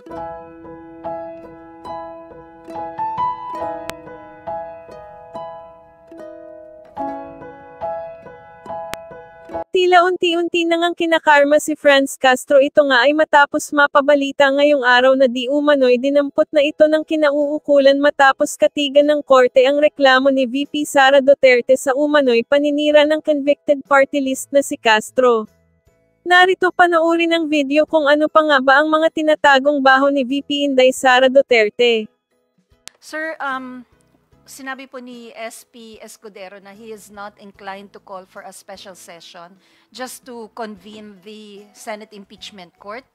Tila unti-unti na ngang kinakarma si Franz Castro. Ito nga ay matapos mapabalita ngayong araw na di umano'y dinampot na ito ng kinauukulan matapos katigan ng korte ang reklamo ni VP Sara Duterte sa umano'y paninira ng convicted party list na si Castro. Narito panoorin ang video kung ano pa nga ba ang mga tinatagong baho ni VP Inday Sara Duterte. Sir, sinabi po ni SP Escudero na he is not inclined to call for a special session just to convene the Senate Impeachment Court.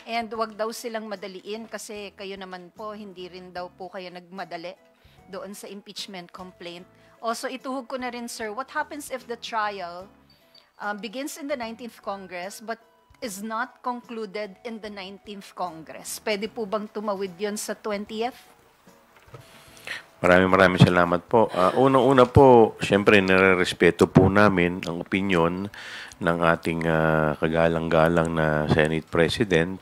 And wag daw silang madaliin kasi kayo naman po, hindi rin daw po kayo nagmadali doon sa impeachment complaint. Also, ituhog ko na rin, sir, what happens if the trial begins in the 19th Congress but is not concluded in the 19th Congress? Pwede po bang tumawid yon sa 20th? Maraming salamat po. Unang-una po, siyempre nire-respeto po namin ang opinyon ng ating kagalang-galang na Senate President.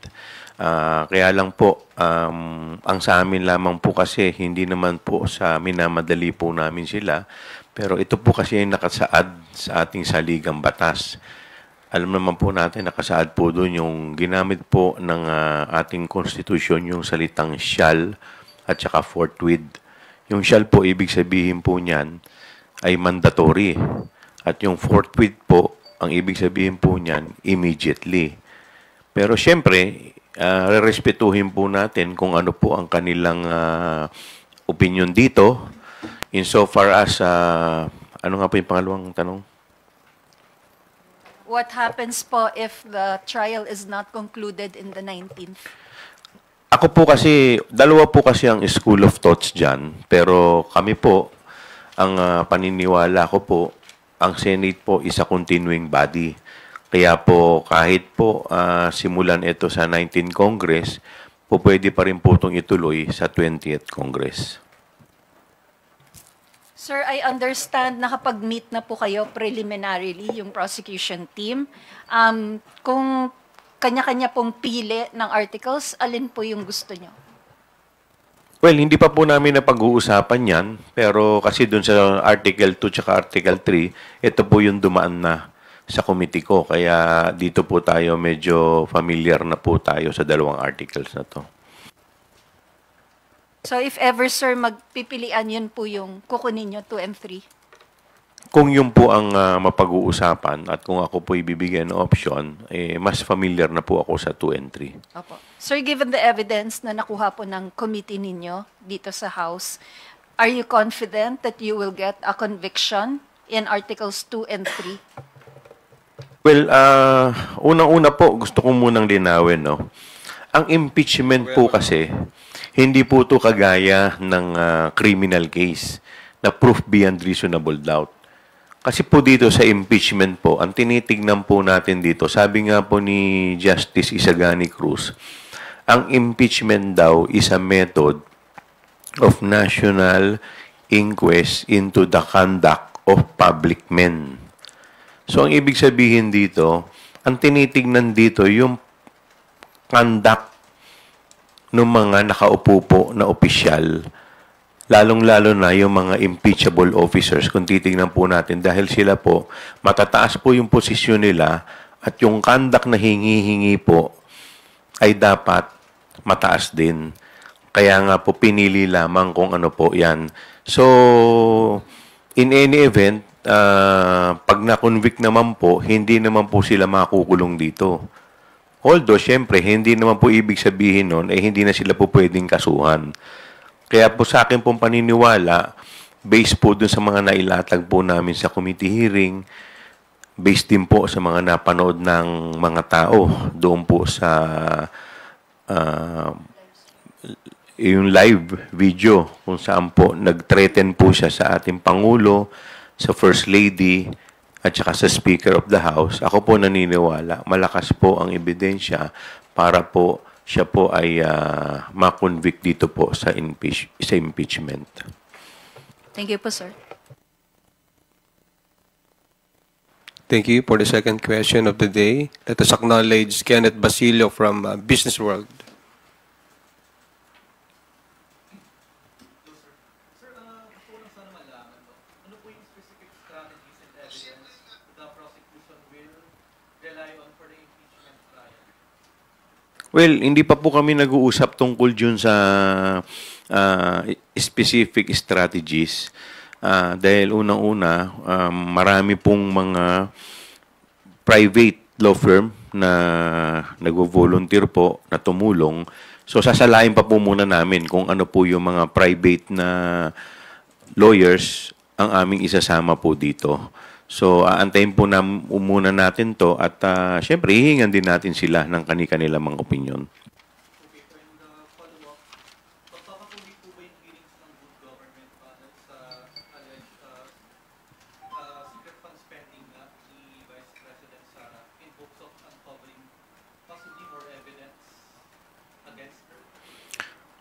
Kaya lang po, ang sa amin lamang po kasi, hindi naman po sa minamadali po namin sila. Pero ito po kasi ay nakasaad sa ating saligang batas. Alam naman po natin, nakasaad po doon yung ginamit po ng ating konstitusyon, yung salitang shall at saka forthwith. Yung shall po, ibig sabihin po niyan ay mandatory. At yung forthwith po, ang ibig sabihin po niyan, immediately. Pero siyempre, respetuhin po natin kung ano po ang kanilang opinion dito. Insofar as, ano nga po yung pangalawang tanong? What happens po if the trial is not concluded in the 19th? Ako po kasi, dalawa po kasi ang school of thoughts dyan. Pero kami po, ang paniniwala ko po, ang Senate po is a continuing body. Kaya po, kahit po simulan ito sa 19th Congress, po pwede pa rin po itong ituloy sa 20th Congress. Sir, I understand nakapag-meet na po kayo preliminarily, yung prosecution team. Kung kanya-kanya pong pili ng articles, alin po yung gusto nyo? Well, hindi pa po namin napag-uusapan yan, pero kasi dun sa Article 2 tsaka Article 3, ito po yung dumaan na sa committee ko. Kaya dito po tayo medyo familiar na po tayo sa dalawang articles na to. So if ever, sir, magpipilian, yun po yung kukunin nyo, 2 and 3? Kung yun po ang mapag-uusapan at kung ako po ibibigyan ng option, mas familiar na po ako sa 2 and 3. Opo. Sir, given the evidence na nakuha po ng committee ninyo dito sa House, are you confident that you will get a conviction in Articles 2 and 3? Well, unang-una po, gusto ko munang linawin, no? Ang impeachment po kasi, hindi po ito kagaya ng criminal case na proof beyond reasonable doubt. Kasi po dito sa impeachment po, ang tinitignan po natin dito, sabi nga po ni Justice Isagani Cruz, ang impeachment daw is a method of national inquest into the conduct of public men. So, ang ibig sabihin dito, ang tinitignan dito yung conduct ng mga nakaupo po na opisyal, lalong-lalo na yung mga impeachable officers, kung titignan po natin, dahil sila po, matataas po yung posisyon nila at yung conduct na hingi-hingi po ay dapat mataas din. Kaya nga po, pinili lamang kung ano po yan. So, in any event, pag na-convict naman po, hindi naman po sila makukulong dito. Although, syempre, hindi naman po ibig sabihin nun, hindi na sila po pwedeng kasuhan. Kaya po sa akin pong paniniwala, based po dun sa mga nailatag po namin sa committee hearing, based din po sa mga napanood ng mga tao doon po sa yung live video kung saan po nag-threaten po siya sa ating Pangulo, sa First Lady, at saka sa Speaker of the House. Ako po naniniwala, malakas po ang ebidensya para po siya po ay ma-convict dito po sa impeachment. Thank you po, sir. Thank you for the second question of the day. Let us acknowledge Kenneth Basilio from Business World. Well, hindi pa po kami nag-uusap tungkol dun sa specific strategies. Dahil unang-una, marami pong mga private law firm na nag-volunteer po, na tumulong. So, sasalain pa po muna namin kung ano po yung mga private na lawyers ang aming isasama po dito. So, aantayin po muna natin to at syempre, hihingan din natin sila ng kani-kanila mga opinion.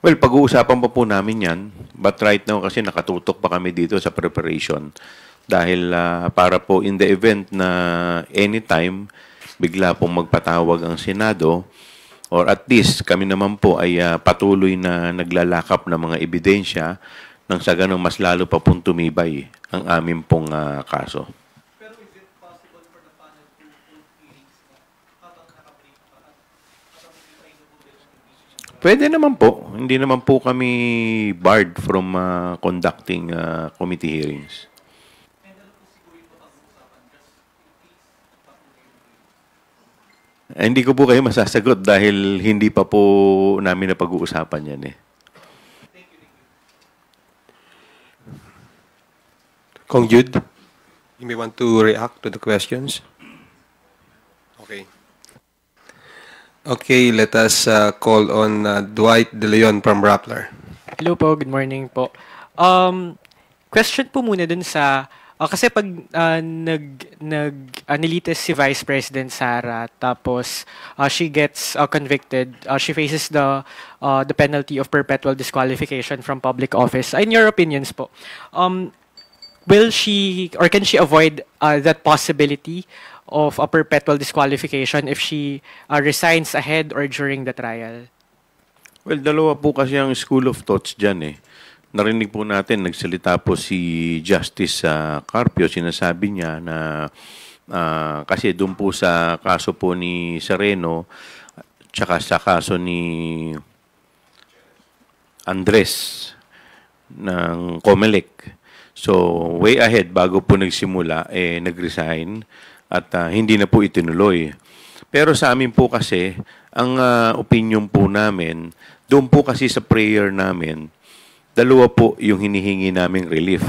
Well, pag-uusapan pa po namin yan. But right now, kasi nakatutok pa kami dito sa preparation. Dahil para po in the event na anytime, bigla pong magpatawag ang Senado, or at least kami naman po ay patuloy na naglalakap ng mga ebidensya nang sa ganun mas lalo pa pong tumibay ang aming pong kaso. Pwede naman po. Hindi naman po kami barred from conducting committee hearings. Hindi ko po kayo masasagot dahil hindi pa po namin napag-uusapan yan eh. Kong Jude, you may want to react to the questions. Okay. Okay, let us call on Dwight De Leon from Rappler. Hello po, good morning po. Question po muna dun sa, kasi pag nilitis si Vice President Sara, tapos she gets convicted, she faces the penalty of perpetual disqualification from public office. In your opinions po, will she, or can she avoid that possibility of a perpetual disqualification if she resigns ahead or during the trial? Well, dalawa po kasi ang school of thoughts dyan eh. Narinig po natin, nagsalita po si Justice Carpio, sinasabi niya na kasi doon po sa kaso po ni Sereno, tsaka sa kaso ni Andres ng Comelec. So, way ahead, bago po nagsimula, nag-resign at hindi na po itinuloy. Pero sa amin po kasi, ang opinion po namin, doon po kasi sa prayer namin, dalawa po yung hinihingi naming relief.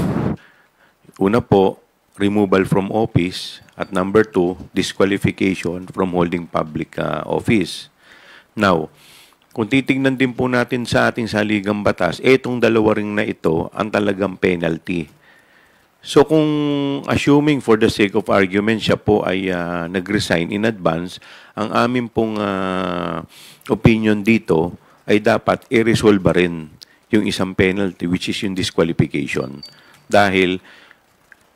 Una po, removal from office. At number 2, disqualification from holding public office. Now, kung titignan din po natin sa ating saligang batas, itong dalawa ring na ito ang talagang penalty. So kung assuming for the sake of argument siya po ay nag-resign in advance, ang amin pong opinion dito ay dapat i-resolve rin yung isang penalty which is yung disqualification. Dahil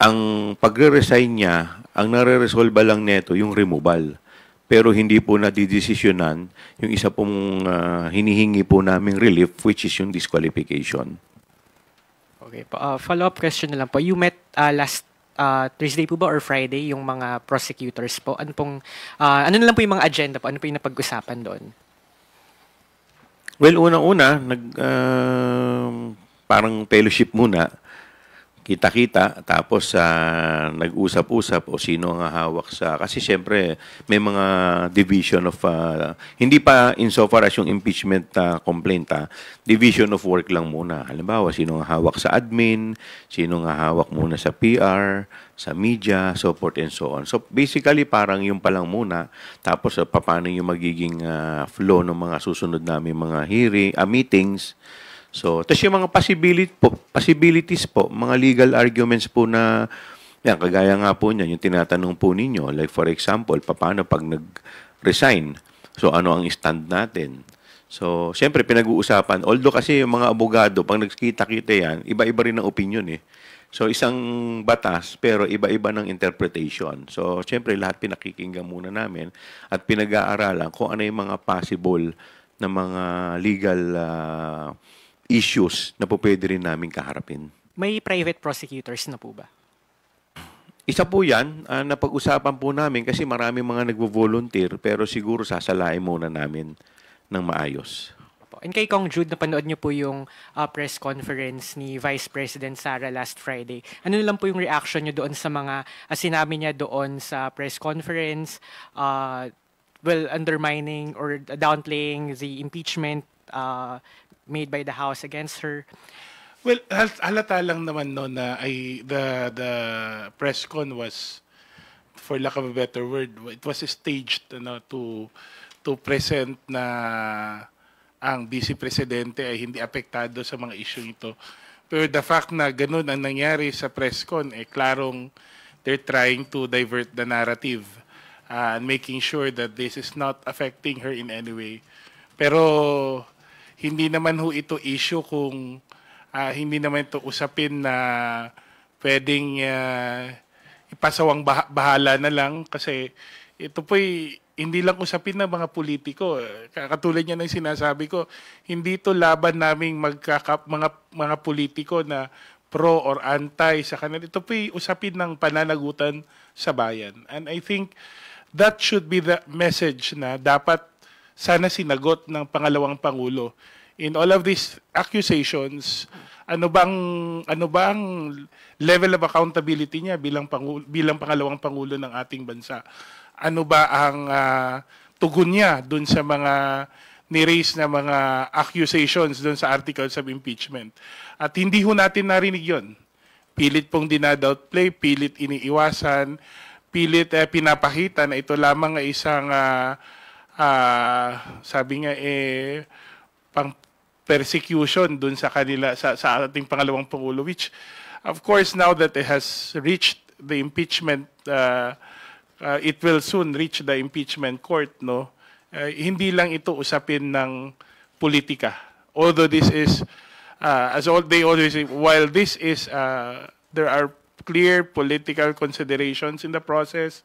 ang pagre-resign niya, ang nare-resolve lang neto yung removal. Pero hindi po nadidesisyonan yung isa pong hinihingi po naming relief which is yung disqualification. Okay po. Follow-up question na lang po. You met last Thursday po ba or Friday yung mga prosecutors po? Ano na lang po yung mga agenda po? Ano po yung napag-usapan doon? Well, unang-una, parang fellowship muna. Kita-kita, tapos nag-usap-usap o sino ang hawak sa... Kasi siyempre, may mga division of... hindi pa insofar as yung impeachment complaint, division of work lang muna. Halimbawa, sino ang hawak sa admin, sino ang hawak muna sa PR, sa media, so forth and so on. So basically, parang yung pa lang muna. Tapos, paano yung magiging flow ng mga susunod namin mga meetings. So, tapos yung mga possibilities po, mga legal arguments po na, yan, kagaya nga po niyan, yung tinatanong po ninyo, like for example, paano pag nag-resign? So, ano ang stand natin? So, siyempre, pinag-uusapan. Although kasi yung mga abogado, pag nagkita-kita yan, iba-iba rin ang opinion eh. So, isang batas, pero iba-iba ng interpretation. So, siyempre, lahat pinakikinggan muna namin at pinag-aaralan kung ano yung mga possible na mga legal issues na po pwede rin namin kaharapin. May private prosecutors na po ba? Isa po yan, napag-usapan po namin kasi marami mga nagvo-volunteer pero siguro sasalain muna namin ng maayos. And kay Kong Jude, napanood niyo po yung press conference ni Vice President Sara last Friday. Ano lang po yung reaction niyo doon sa mga sinabi niya doon sa press conference, undermining or downplaying the impeachment made by the House against her? Well, halata lang naman no na the press con was, for lack of a better word, it was staged to present na ang Vice Presidente ay hindi apektado sa mga issue ito. Pero the fact na ganun ang nangyari sa press con, klarong they're trying to divert the narrative and making sure that this is not affecting her in any way. Pero hindi naman ho ito issue kung hindi naman ito usapin na pwedeng ipasawang bahala na lang, kasi ito po'y hindi lang usapin ng mga politiko. Katulad niya ng sinasabi ko, hindi ito laban naming mga politiko na pro or anti sa kanila. Ito po'y usapin ng pananagutan sa bayan. And I think that should be the message na dapat sana sinagot ng pangalawang Pangulo. In all of these accusations, ano bang level of accountability niya bilang pangalawang Pangulo ng ating bansa? Ano ba ang tugon niya dun sa mga ni-raise na mga accusations dun sa articles of impeachment? At hindi ho natin narinig yon. Pilit pong dinadownplay, pilit iniiwasan, pilit pinapakita na ito lamang ay isang sabi nga pang persecution dun sa kanila sa ating pangalawang Pangulo, which of course now that it has reached the impeachment it will soon reach the impeachment court, no? Hindi lang ito usapin ng politika. Although this is they always say, while this is there are clear political considerations in the process,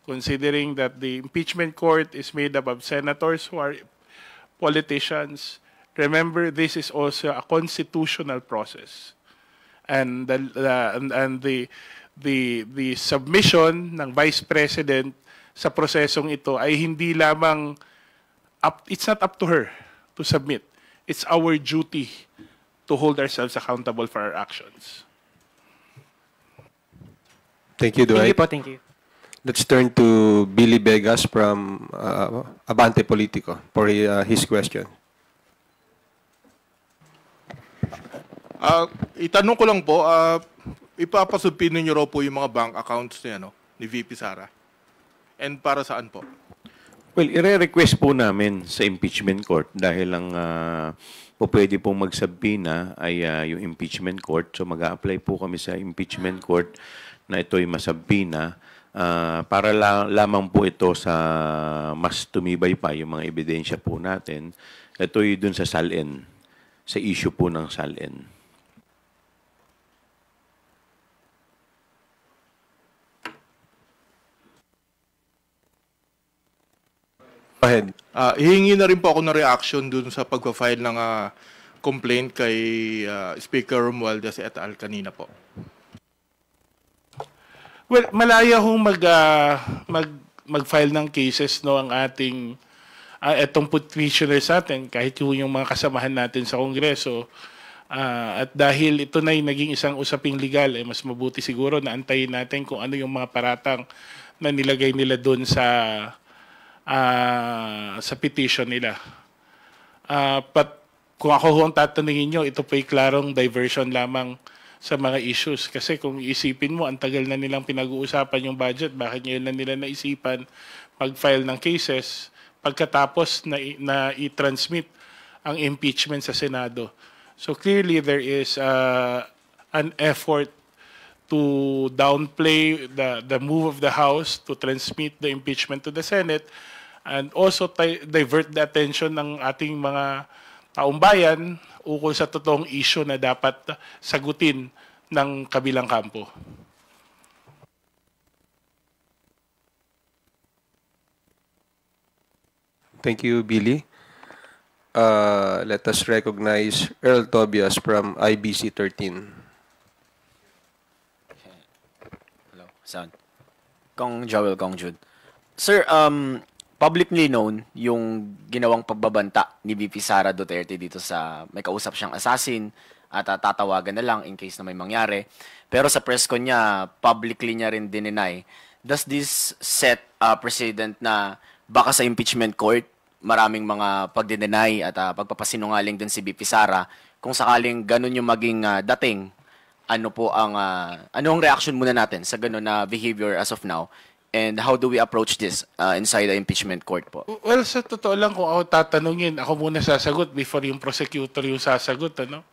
considering that the impeachment court is made up of senators who are politicians. Remember, this is also a constitutional process, and the submission ng Vice President sa prosesong ito ay hindi lamang it's not up to her to submit. It's our duty to hold ourselves accountable for our actions. Thank you, Dwight. Thank you. Let's turn to Billy Vegas from Abante Politico for his question. Itanong ko lang po, ipapasubpinin niyo raw po yung mga bank accounts ni VP Sara. And para saan po? Well, ire-request po namin sa impeachment court dahil ang pwede pong magsabina ay yung impeachment court. So mag-a-apply po kami sa impeachment court na ito'y masabina para lamang po ito sa mas tumibay pa yung mga ebidensya po natin. Ito'y dun sa SALN, sa issue po ng SALN. Go ahead. Hihingi na rin po ako ng reaction dun sa pagpa-file ng complaint kay Speaker Romualdez et al. Kanina po. Well, malaya hong mag-file ng cases ang ating etong petitioners natin, kahit yung mga kasamahan natin sa Kongreso. At dahil ito na naging isang usaping legal, mas mabuti siguro na antayin natin kung ano yung mga paratang na nilagay nila doon sa petition nila. But kung ako ang tatanungin nyo, ito po'y klarong diversion lamang sa mga issues. Kasi kung iisipin mo, ang tagal na nilang pinag-uusapan yung budget, bakit ngayon na nila naisipan mag-file ng cases pagkatapos na i-transmit ang impeachment sa Senado. So clearly there is an effort to downplay the move of the House to transmit the impeachment to the Senate and also divert the attention ng ating mga taumbayan ukol sa totoong issue na dapat sagutin ng kabilang kampo. Thank you, Billy. Let us recognize Earl Tobias from IBC 13. Hello, sound. Kong Joel, Kong Jude. Sir, publicly known yung ginawang pagbabanta ni VP Sara Duterte dito sa may kausap siyang assassin at tatawagan na lang in case na may mangyari. Pero sa press con niya, publicly niya rin dineny. Does this set precedent na baka sa impeachment court, maraming mga pagdineny at pagpapasinungaling din si VP Sara? Kung sakaling ganun yung maging dating, anong reaction muna natin sa ganun na behavior as of now? And how do we approach this inside the impeachment court po? Well, sa totoo lang, kung ako tatanungin, ako muna sasagot before yung prosecutor yung sasagot, ano?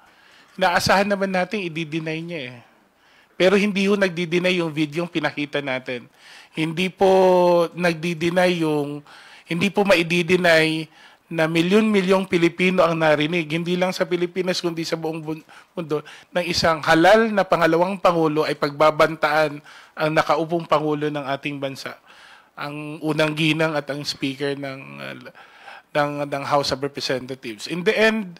Naasahan naman natin i-deny niya eh. Pero hindi ho nagdi-deny yung video yung pinakita natin. Hindi po hindi po maidi-deny na milyon-milyong Pilipino ang narinig, hindi lang sa Pilipinas kundi sa buong mundo, ng isang halal na pangalawang Pangulo ay pagbabantaan ang nakaupong Pangulo ng ating bansa. Ang unang ginang at ang speaker ng House of Representatives. In the end,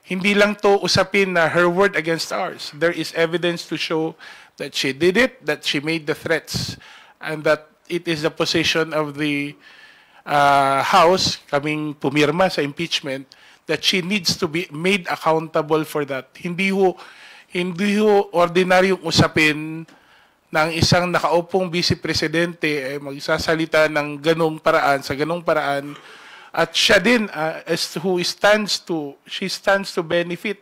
hindi lang to usapin na her word against ours. There is evidence to show that she did it, that she made the threats, and that it is the position of the House, kaming pumirma sa impeachment, that she needs to be made accountable for that. Hindi ho ordinaryong usapin ng isang nakaupong vice presidente ay magsasalita ng sa ganong paraan. At siya din she stands to benefit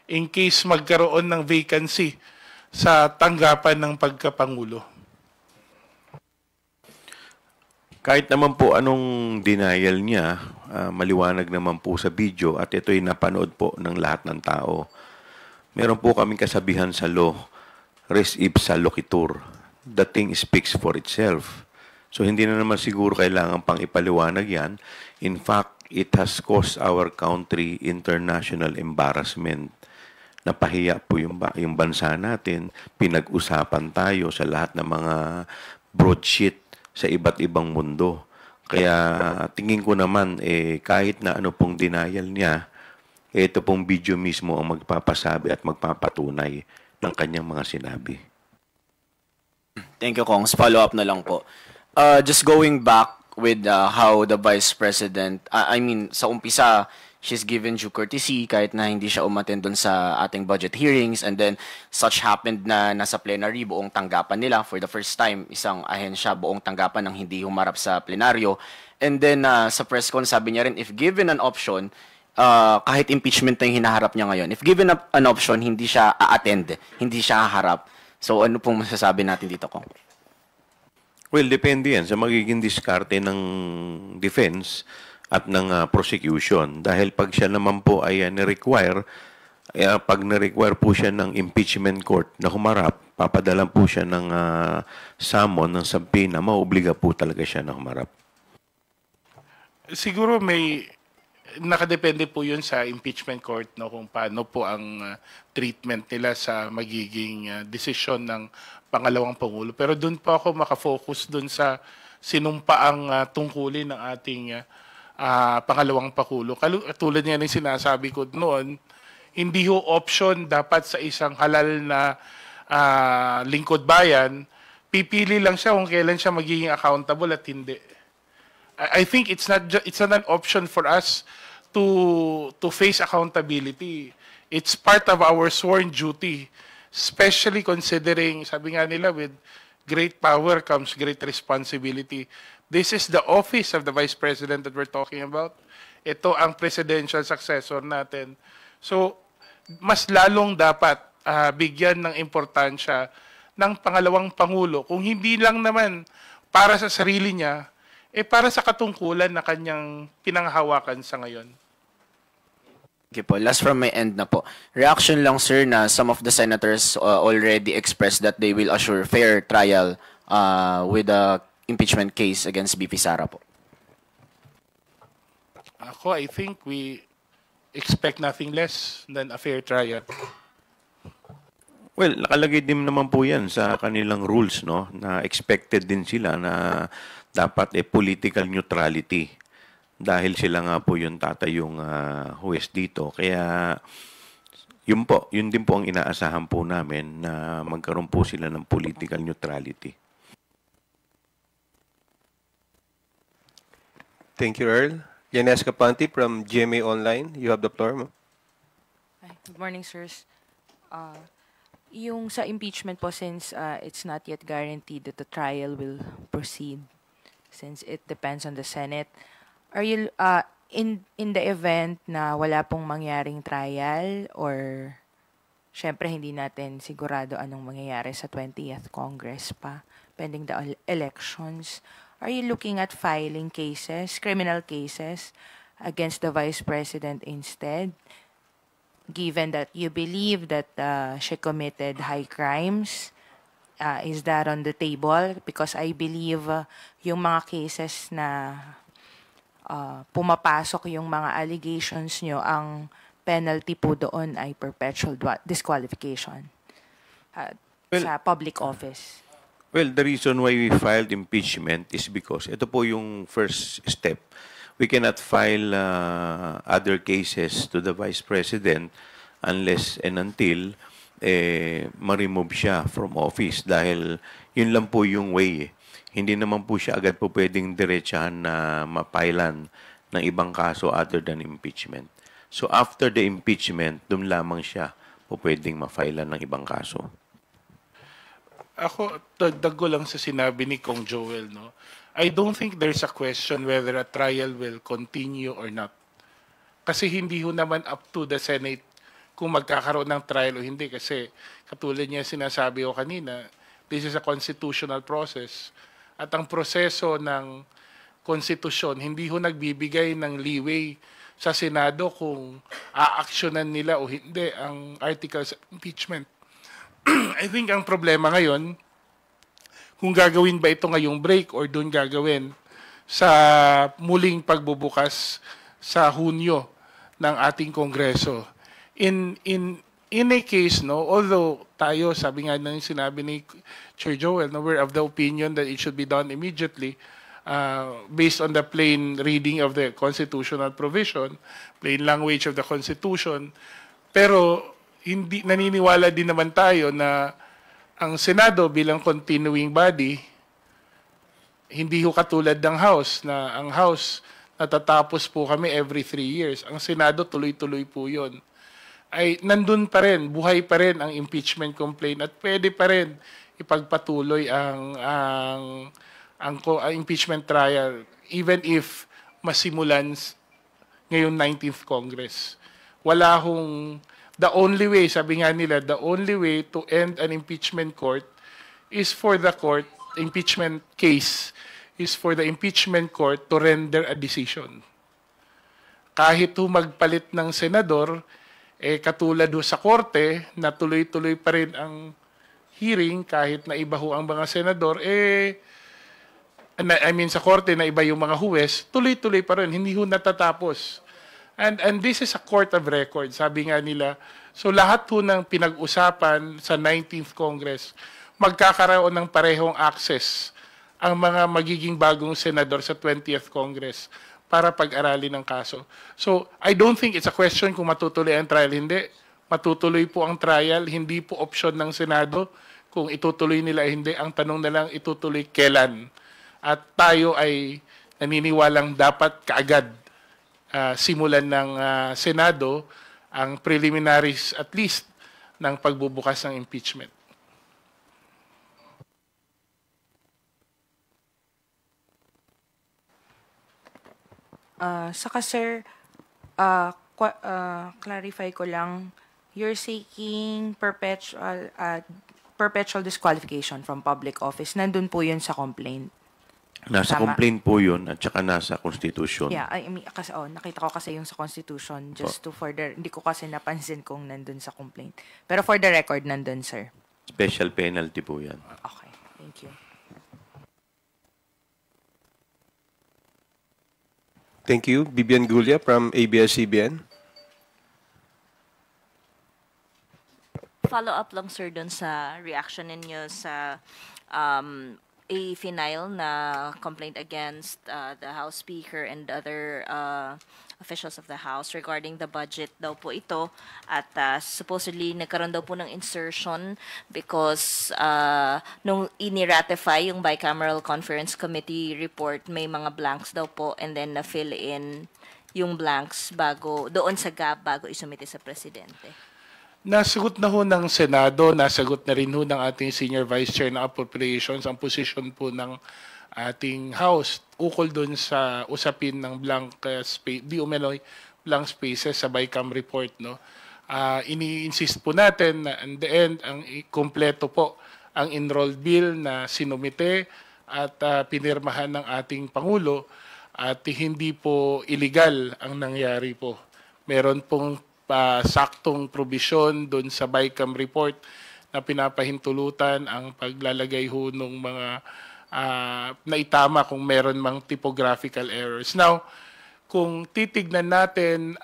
in case magkaroon ng vacancy sa tanggapan ng pagkapangulo. Kahit naman po anong denial niya, maliwanag naman po sa video at ito'y napanood po ng lahat ng tao. Meron po kaming kasabihan sa law, res ipsa loquitur. The thing speaks for itself. So hindi na naman siguro kailangan pang ipaliwanag yan. In fact, it has caused our country international embarrassment. Napahiya po yung bansa natin. Pinag-usapan tayo sa lahat ng mga broadsheet sa iba't ibang mundo. Kaya tingin ko naman, kahit na ano pong denial niya, ito pong video mismo ang magpapasabi at magpapatunay ng kanyang mga sinabi. Thank you, Kongs. Follow up na lang po. Just going back with how the Vice President, sa umpisa, she's given due courtesy kahit na hindi siya umattend doon sa ating budget hearings, and then such happened na nasa plenary buong tanggapan nila for the first time, isang ahensya buong tanggapan ng hindi humarap sa plenaryo. And then sa press con sabi niya rin, if given an option, kahit impeachment na yung hinaharap niya ngayon, if given an option, hindi siya a-attend, hindi siya haharap. So ano pong masasabi natin dito, Kong? Well, depende yan sa magiging diskarte ng defense at ng prosecution. Dahil pag siya naman po ay pag na-require po siya ng impeachment court na humarap, papadalan po siya ng summon, ng subpoena, mauobliga po talaga siya na humarap. Siguro nakadepende po yun sa impeachment court, no, kung paano po ang treatment nila sa magiging desisyon ng pangalawang Pangulo. Pero doon po ako makafocus doon sa sinumpaang tungkulin ng ating pangalawang Pangulo. Tulad niya ng sinasabi ko noon, hindi ho option dapat sa isang halal na lingkod bayan, pipili lang siya kung kailan siya magiging accountable at hindi. I think it's not an option for us to face accountability. It's part of our sworn duty, especially considering, sabi nga nila, with great power comes great responsibility. This is the office of the Vice President that we're talking about. Ito ang presidential successor natin. So, mas lalong dapat bigyan ng importansya ng pangalawang Pangulo. Kung hindi lang naman para sa sarili niya, para sa katungkulan na kanyang pinanghahawakan sa ngayon. Okay po. Last from my end na po. Reaction lang, sir, na some of the senators already expressed that they will assure fair trial with the impeachment case against VP Sara po. I think we expect nothing less than a fair trial. Well, nakalagay din naman po yan sa kanilang rules, no? Na expected din sila na dapat political neutrality. Dahil sila nga po yung tatayong huwes dito. Kaya yun din po ang inaasahan po namin na magkaroon po sila ng political neutrality. Thank you, Earl. Yanes Capanti from GMA Online. You have the floor, ma'am. Hi, good morning, sirs. Yung sa impeachment po, since it's not yet guaranteed that the trial will proceed, since it depends on the Senate, are you in the event na wala pong mangyaring trial, or syempre hindi natin sigurado anong mangyayari sa 20th Congress pa, pending the elections, are you looking at filing cases, criminal cases, against the Vice President instead, given that you believe that she committed high crimes? Is that on the table? Because I believe yung mga cases na pumapasok yung mga allegations nyo, ang penalty po doon ay perpetual disqualification sa public office. Well, the reason why we filed impeachment is because ito po yung first step. We cannot file other cases to the Vice President unless and until ma-remove siya from office, dahil yun lang po yung way. Hindi naman po siya agad po pwedeng diretsahan na mapailan ng ibang kaso other than impeachment. So after the impeachment, doon lamang siya po pwedeng mapailan ng ibang kaso. Ako, dagdag ko lang sa sinabi ni Kong Joel, no? I don't think there's a question whether a trial will continue or not. Kasi hindi ho naman up to the Senate kung magkakaroon ng trial o hindi. Kasi katulad niya sinasabi ko kanina, this is a constitutional process. At ang proseso ng konstitusyon, hindi ho nagbibigay ng leeway sa Senado kung aaksyonan nila o hindi ang articles of impeachment. I think ang problema ngayon, kung gagawin ba ito ngayong break or doon gagawin sa muling pagbubukas sa Hunyo ng ating Kongreso. In a case, no, although tayo, sabi nga ng sinabi ni Chair Joel, no, we're of the opinion that it should be done immediately based on the plain reading of the constitutional provision, plain language of the Constitution. Pero hindi naniniwala din naman tayo na ang Senado bilang continuing body, hindi ho katulad ng House, na ang House natatapos po kami every 3 years. Ang Senado tuloy-tuloy po yun. Ay nandun pa rin, buhay pa rin ang impeachment complaint at pwede pa rin ipagpatuloy ang impeachment trial even if masimulan ngayon 19th Congress. Wala hong the only way, sabi nga nila, the only way to end an impeachment court is for the court, impeachment case, is for the impeachment court to render a decision. Kahit magpalit ng senador, katulad sa korte, na tuloy-tuloy pa rin ang hearing, kahit na iba ang mga senador, sa korte na iba yung mga huwes, tuloy-tuloy pa rin, hindi natatapos. And this is a court of record, sabi nga nila. So lahat ng pinag-usapan sa 19th Congress, magkakaroon ng parehong access ang mga magiging bagong senador sa 20th Congress para pag-aralin ng kaso. So I don't think it's a question kung matutuloy ang trial. Hindi. Matutuloy po ang trial, hindi po option ng Senado kung itutuloy nila hindi. Ang tanong na lang, itutuloy kailan. At tayo ay naniniwalang dapat kaagad simulan ng Senado ang preliminaries at least ng pagbubukas ng impeachment. Saka sir, clarify ko lang, you're seeking perpetual disqualification from public office. Nandun po yun sa complaint. Nasa Tama. complaint po yun at saka nasa Constitution. Yeah, I mean, kasi, nakita ko kasi yung sa Constitution just to further, hindi ko kasi napansin kung nandun sa complaint. Pero for the record, nandun, sir. Special penalty po yan. Okay, thank you. Thank you. Bibian Gulia from ABS-CBN. Follow-up lang, sir, dun sa reaction ninyo sa a final na complaint against the House Speaker and other officials of the House regarding the budget daw po ito. At supposedly nagkaroon daw po ng insertion because nung iniratify yung Bicameral Conference Committee report, may mga blanks daw po and then na-fill in yung blanks doon sa gap bago isumite sa Presidente. Nasagot na ho ng Senado, nasagot na rin ho ng ating Senior Vice Chair ng Appropriations ang posisyon po ng ating House ukol doon sa usapin ng blank space, blank spaces sa BICAM report. No? Ini-insist po natin na in the end, ang kompleto po ang enrolled bill na sinumite at pinirmahan ng ating Pangulo at hindi po illegal ang nangyari po. Meron pong saktong probisyon doon sa BICAM report na pinapahintulutan ang paglalagay ho ng mga naitama kung meron mang typographical errors. Now, kung titignan natin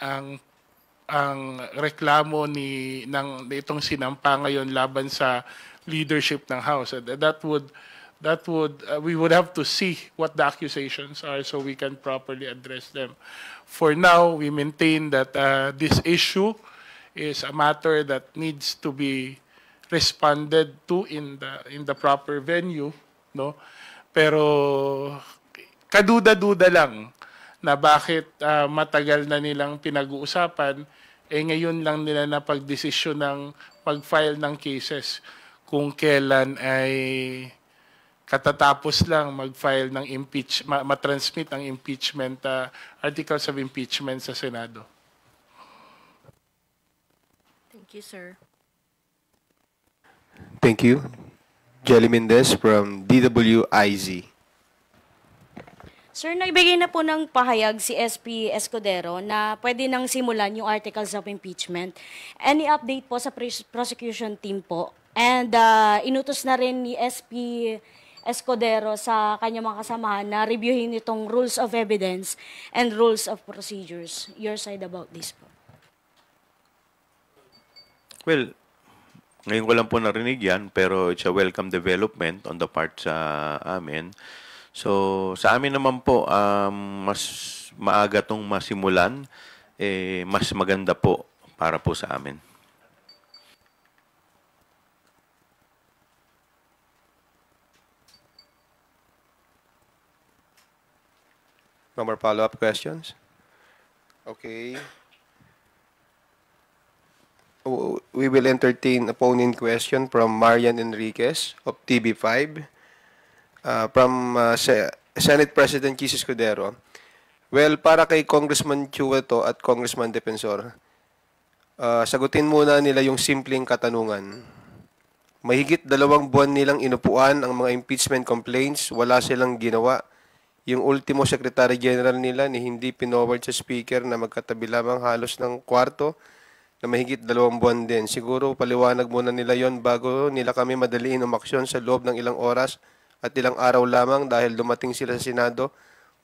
ang reklamo ng itong sinampa ngayon laban sa leadership ng House, we would have to see what the accusations are so we can properly address them. For now, we maintain that this issue is a matter that needs to be responded to in the proper venue, no? Pero kaduda-duda lang na bakit matagal na nilang pinag-uusapan, ngayon lang nila napagdesisyon ng mag-file ng cases kung kailan ay katatapos lang mag-file ng matransmit ang impeachment, articles of impeachment sa Senado. Thank you, sir. Thank you. Jelly Mendez from DWIZ. Sir, nagbigay na po ng pahayag si SP Escudero na pwede nang simulan yung articles of impeachment. Any update po sa prosecution team po? And inutos na rin ni SP Escudero sa kanyang mga kasamahan na reviewin itong rules of evidence and rules of procedures. Your side about this po? Well, ngayon ko lang po narinig yan, pero it's a welcome development on the part sa amin. So, sa amin naman po, mas maaga itong masimulan, mas maganda po para po sa amin. No more follow-up questions? Okay. We will entertain a phone-in question from Marian Enriquez of TV5. From Senate President Chis Escudero. Well, para kay Congressman Chueto at Congressman Defensor, sagutin muna nila yung simpleng katanungan. Mahigit 2 buwan nilang inupuan ang mga impeachment complaints, wala silang ginawa. Yung ultimo Secretary General nila ni hindi pinoward sa Speaker na magkatabi lamang halos ng kwarto na mahigit 2 buwan din. Siguro paliwanag muna nila yon bago nila kami madaliin umaksyon sa loob ng ilang oras at ilang araw lamang dahil dumating sila sa Senado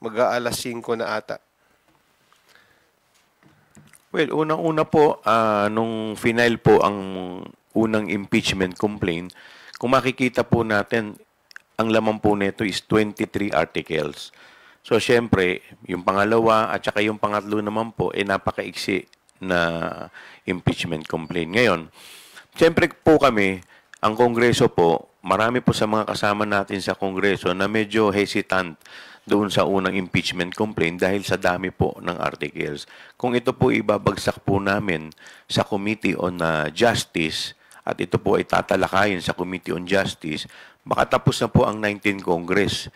mag-aalas 5 na ata. Well, unang-una po, nung final po ang unang impeachment complaint, kung makikita po natin, ang laman po nito is 23 articles. So, syempre, yung pangalawa at saka yung pangatlo naman po, napakaiksi na impeachment complaint. Ngayon, syempre po kami, ang Kongreso po, marami po sa mga kasama natin sa Kongreso na medyo hesitant doon sa unang impeachment complaint dahil sa dami po ng articles. Kung ito po ibabagsak po namin sa Committee on Justice at ito po ay tatalakayin sa Committee on Justice, baka tapos na po ang 19th Congress.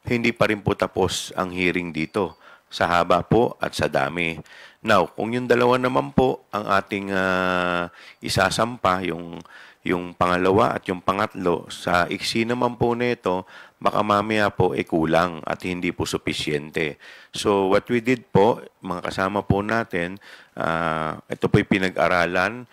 Hindi pa rin po tapos ang hearing dito sa haba po at sa dami. Now, kung yung dalawa naman po ang ating isasampa, yung pangalawa at yung pangatlo, sa iksi naman po nito, baka mamaya po kulang at hindi po supisyente. So, what we did po, mga kasama po natin, ito po'y pinag-aralan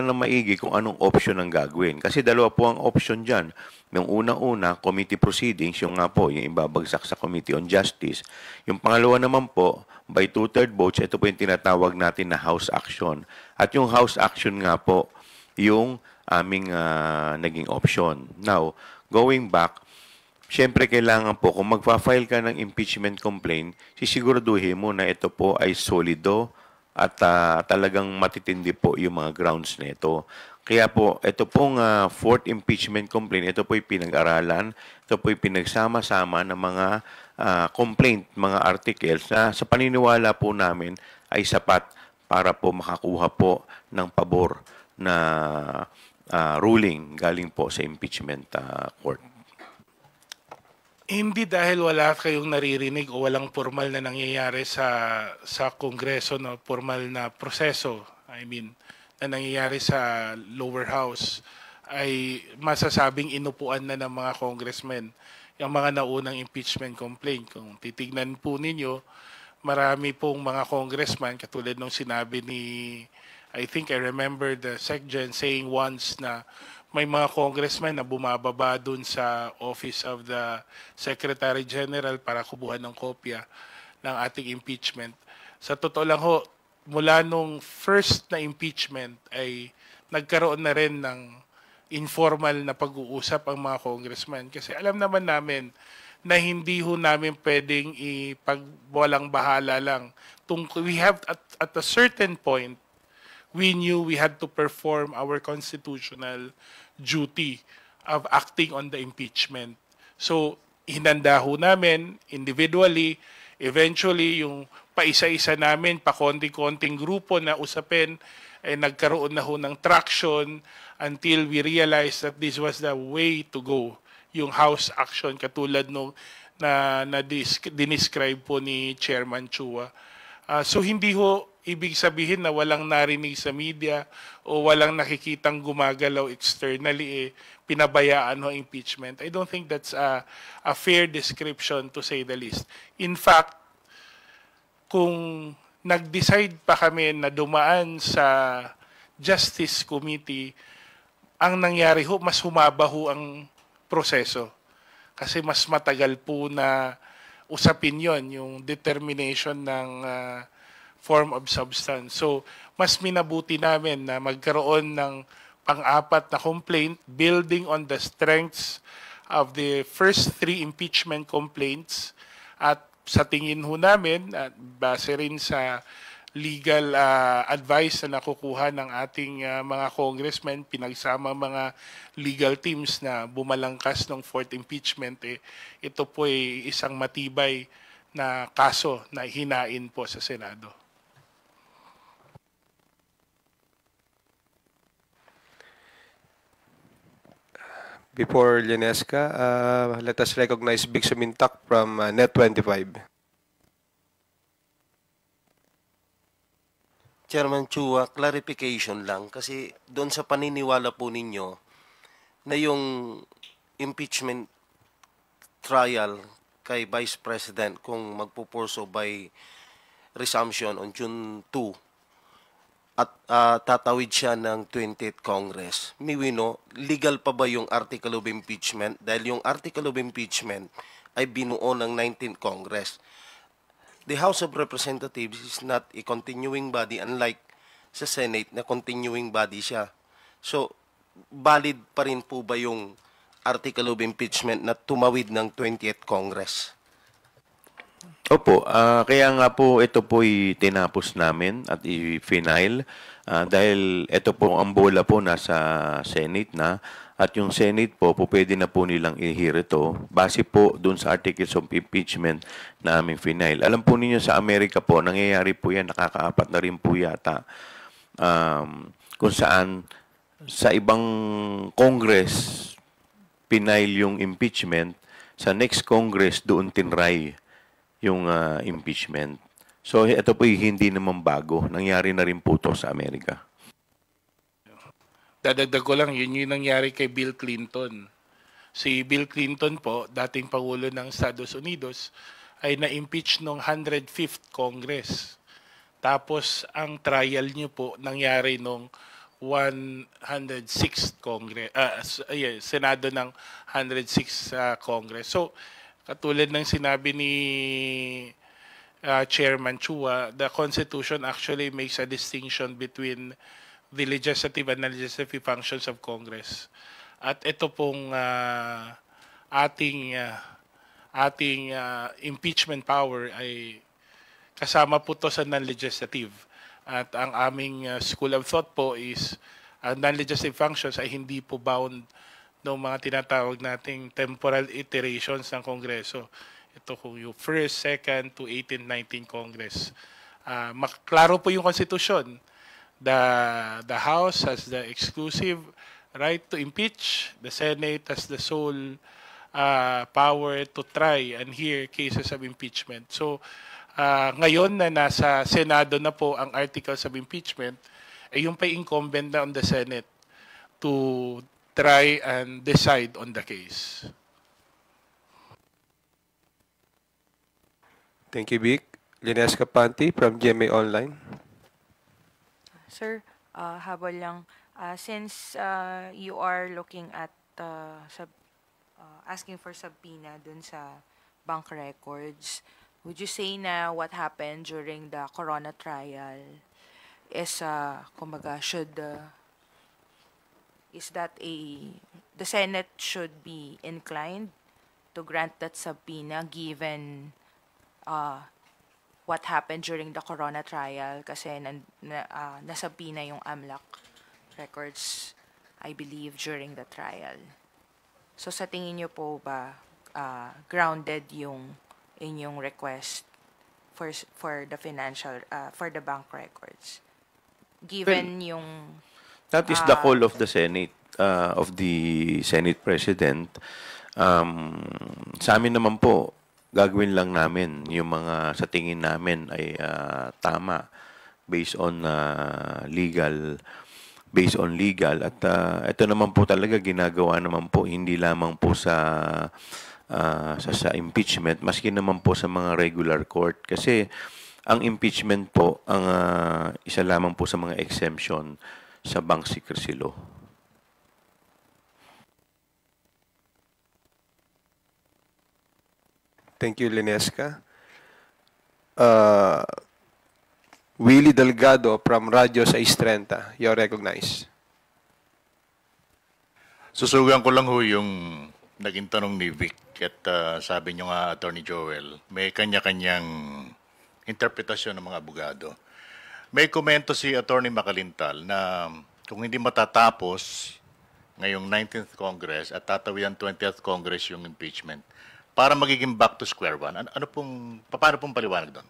ng maigi kung anong option ang gagawin. Kasi dalawa po ang option dyan. Yung una-una, committee proceedings, yung nga po, yung ibabagsak sa Committee on Justice. Yung pangalawa naman po, by 2/3 votes, ito po yung tinatawag natin na House Action. At yung House Action nga po, yung aming naging option. Now, going back, Siyempre, kailangan po, kung magpa-file ka ng impeachment complaint, sisiguraduhin mo na ito po ay solido at talagang matitindi po yung mga grounds nito. Kaya po, ito pong fourth impeachment complaint, ito po ay pinag-aralan, ito po ay pinagsama-sama ng mga complaint, mga articles na sa paniniwala po namin ay sapat para po makakuha po ng pabor na ruling galing po sa impeachment court. Hindi dahil wala kayong naririnig o walang formal na nangyayari sa Kongreso, no, formal na proseso, na nangyayari sa lower house, ay masasabing inupuan na ng mga congressmen yung mga naunang impeachment complaint. Kung titignan po ninyo, marami pong mga congressman, katulad nung sinabi ni, I think I remember the SecGen saying once na may mga congressman na bumababa dun sa Office of the Secretary General para kubuhan ng kopya ng ating impeachment. Sa totoo lang ho, mula nung first na impeachment ay nagkaroon na rin ng informal na pag-uusap ang mga congressman. Kasi alam naman namin na hindi ho namin pwedeng ipagwalang bahala lang. We have at a certain point, we knew we had to perform our constitutional duty of acting on the impeachment. So, hinanda ho namin individually, eventually yung paisa-isa namin, pakonti-konting grupo na usapin, ay nagkaroon na ho ng traction until we realized that this was the way to go. Yung House action katulad nung na dinescribe po ni Chairman Chua. So hindi ho ibig sabihin na walang narinig sa media o walang nakikitang gumagalaw externally, pinabayaan ho impeachment. I don't think that's a fair description to say the least. In fact, kung nag-decide pa kami na dumaan sa Justice Committee, ang nangyari ho, mas humaba ho ang proseso. Kasi mas matagal po na usapin yon, yung determination ng form of substance. So, mas minabuti namin na magkaroon ng pang-apat na complaint building on the strengths of the first 3 impeachment complaints. At sa tingin ho namin, at base rin sa legal advice na nakukuha ng ating mga congressmen, pinagsama mga legal teams na bumalangkas ng 4th impeachment, ito po ay isang matibay na kaso na hinain po sa Senado. Before Lenesca, let us recognize Big Sumintak from Net25. Chairman Chua, clarification lang kasi doon sa paniniwala po ninyo na yung impeachment trial kay Vice President kung magpupurso by resumption on June 2 at tatawid siya ng 20th Congress. Miwino, legal pa ba yung article of impeachment? Dahil yung article of impeachment ay binuo ng 19th Congress. The House of Representatives is not a continuing body unlike sa Senate na continuing body siya. So, valid pa rin po ba yung article of impeachment na tumawid ng 20th Congress? Opo, kaya nga po ito po'y tinapos namin at i-final dahil ito po ang bola po nasa Senate na at yung Senate po pwede na po nilang i-hear ito base po dun sa articles of impeachment na aming final. Alam po ninyo sa Amerika po, nangyayari po yan, nakakaapat na rin po yata kung saan sa ibang Congress final yung impeachment, sa next Congress doon tinray yung impeachment. So, ito po hindi naman bago. Nangyari na rin po ito sa Amerika. Dadagdag ko lang, yun yung nangyari kay Bill Clinton. Si Bill Clinton po, dating Pangulo ng Estados Unidos, ay na-impeach noong 105th Congress. Tapos, ang trial niyo po nangyari noong 106th Congress, Senado ng 106th Congress. So, katulad ng sinabi ni Chairman Chua, the Constitution actually makes a distinction between the legislative and legislative functions of Congress. At ito pong ating impeachment power ay kasama po to sa non-legislative. At ang aming school of thought po is non-legislative functions ay hindi po bound ng mga tinatawag nating temporal iterations ng Kongreso. Ito kung yung first, second to 18, 19 Congress. Klaro po yung konstitusyon. The House has the exclusive right to impeach. The Senate has the sole power to try and hear cases of impeachment. So, ngayon na nasa Senado na po ang articles of impeachment, yung pa incumbent na on the Senate to try and decide on the case. Thank you, Vic. Lines Capanti from GMA Online. Sir, habol lang. Since you are looking at asking for subpoena dun sa bank records, would you say na what happened during the Corona trial is, kumbaga, is that the Senate should be inclined to grant that subpoena given what happened during the Corona trial kasi nasubpoena yung AMLAC records, I believe, during the trial. So sa tingin niyo po ba grounded yung inyong request for the financial for the bank records given yung that is the call of the Senate, of the Senate President. Sa amin naman po, gagawin lang namin yung mga sa tingin namin ay tama based on legal at ito naman po talaga ginagawa naman po hindi lamang po sa impeachment, maski naman po sa mga regular court kasi ang impeachment po ang isa lamang po sa mga exemption sa bank secrecy law. Thank you, Linesca. Willie Delgado from Radyo 630. You're recognized. Susugan ko lang ho yung naging tanong ni Vic at sabi niyo nga, Attorney Joel, may kanya-kanyang interpretasyon ng mga abogado. May komento si Attorney Macalintal na kung hindi matatapos ngayong 19th Congress at tatawian 20th Congress yung impeachment, para magiging back to square one. Paano pong paliwanag doon?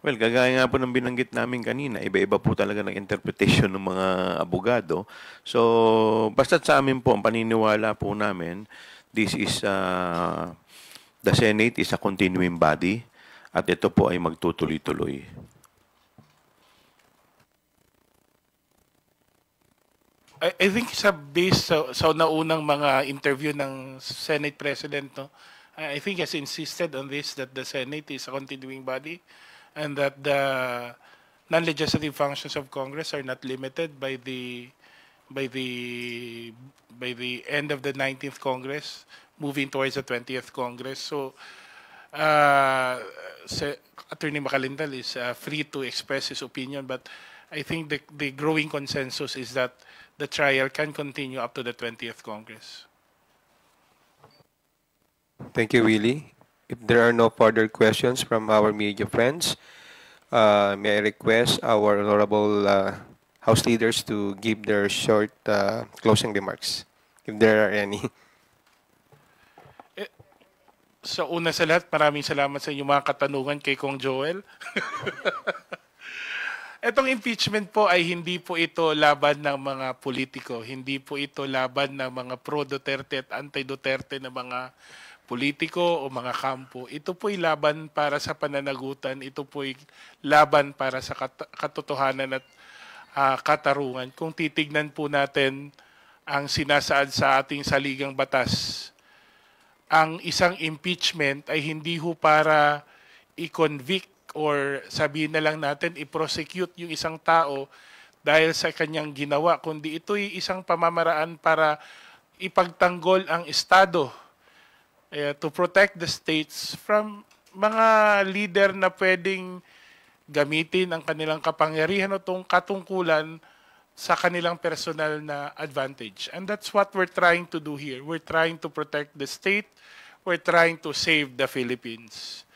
Well, kagaya nga po ng binanggit namin kanina, iba-iba po talaga ng interpretation ng mga abogado. So, basta't sa amin po, ang paniniwala po namin, this is, the Senate is a continuing body, at ito po ay magtutuloy-tuloy. I think based sa naunang mga interview ng Senate President, no, I think has insisted on this, that the Senate is a continuing body and that the non-legislative functions of Congress are not limited by the end of the 19th Congress, moving towards the 20th Congress. So, Attorney Macalintal is free to express his opinion, but I think the growing consensus is that the trial can continue up to the 20th Congress. Thank you, Willie. If there are no further questions from our media friends, may I request our honorable House leaders to give their short closing remarks, if there are any. So una sa lahat, maraming salamat sa inyong mga katanungan kay Kong Joel. Etong impeachment po ay hindi po ito laban ng mga politiko, hindi po ito laban ng mga pro-Duterte at anti-Duterte na mga politiko o mga kampo. Ito po'y laban para sa pananagutan, ito po'y laban para sa katotohanan at katarungan. Kung titignan po natin ang sinasaad sa ating saligang batas, ang isang impeachment ay hindi ho para i-convict or sabihin na lang natin i-prosecute yung isang tao dahil sa kanyang ginawa, kundi ito'y isang pamamaraan para ipagtanggol ang Estado to protect the states from mga leader na pwedeng gamitin ang kanilang kapangyarihan o katungkulan sa kanilang personal na advantage. And that's what we're trying to do here. We're trying to protect the state. We're trying to save the Philippines.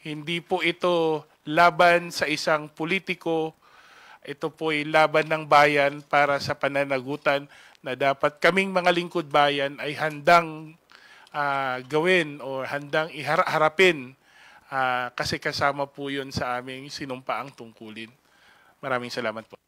Hindi po ito laban sa isang politiko. Ito po ay laban ng bayan para sa pananagutan na dapat kaming mga lingkod bayan ay handang gawin o handang harapin kasi kasama po yun sa aming sinumpaang tungkulin. Maraming salamat po.